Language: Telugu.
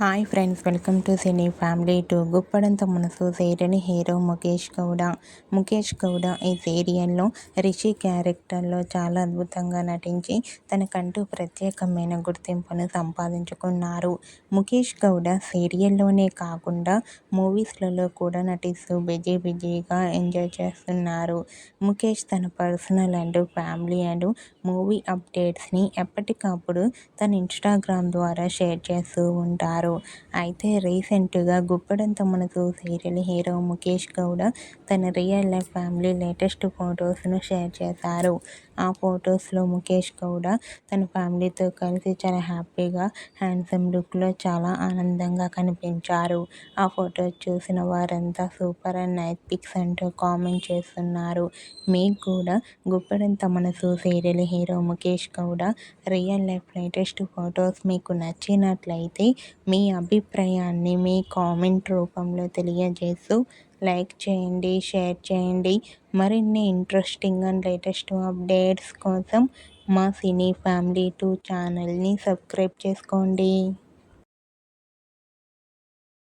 Hi friends, welcome to cine family two. Guppedantha Manasu serial hero Mukesh Gowda. Mukesh Gowda ఈ సీరియల్లో రిషి క్యారెక్టర్లో చాలా అద్భుతంగా నటించి తనకంటూ ప్రత్యేకమైన గుర్తింపును సంపాదించుకున్నారు. ముఖేష్ గౌడ సీరియల్లోనే కాకుండా మూవీస్లలో కూడా నటిస్తూ బిజీగా ఎంజాయ్ చేస్తున్నారు. ముఖేష్ తన personal and family and movie అప్డేట్స్ని ఎప్పటికప్పుడు తన ఇన్స్టాగ్రామ్ ద్వారా షేర్ చేస్తూ ఉంటారు. అయితే రీసెంట్గా గుప్పడంత మనసు సీరియల్ హీరో ముఖేష్ గౌడ తన రియల్ లైఫ్ ఫ్యామిలీ లేటెస్ట్ ఫొటోస్ను షేర్ చేశారు. ఆ ఫొటోస్లో ముఖేష్ గౌడ తన ఫ్యామిలీతో కలిసి చాలా హ్యాపీగా హ్యాండ్సమ్ లుక్లో చాలా ఆనందంగా కనిపించారు. ఆ ఫొటోస్ చూసిన వారంతా సూపర్ అండ్ నైస్ పిక్స్ అంటూ కామెంట్ చేస్తున్నారు. మీకు కూడా Guppedantha Manasu serial hero Mukesh Gowda real life latest photos మీకు నచ్చినట్లయితే మీ అభిప్రాయాన్ని మీ కామెంట్ రూపంలో తెలియజేస్తూ లైక్ చేయండి, షేర్ చేయండి. మరిన్ని ఇంట్రెస్టింగ్ అండ్ లేటెస్ట్ అప్డేట్స్ కోసం మా సినీ ఫ్యామిలీ 2 ఛానల్ని సబ్స్క్రైబ్ చేసుకోండి.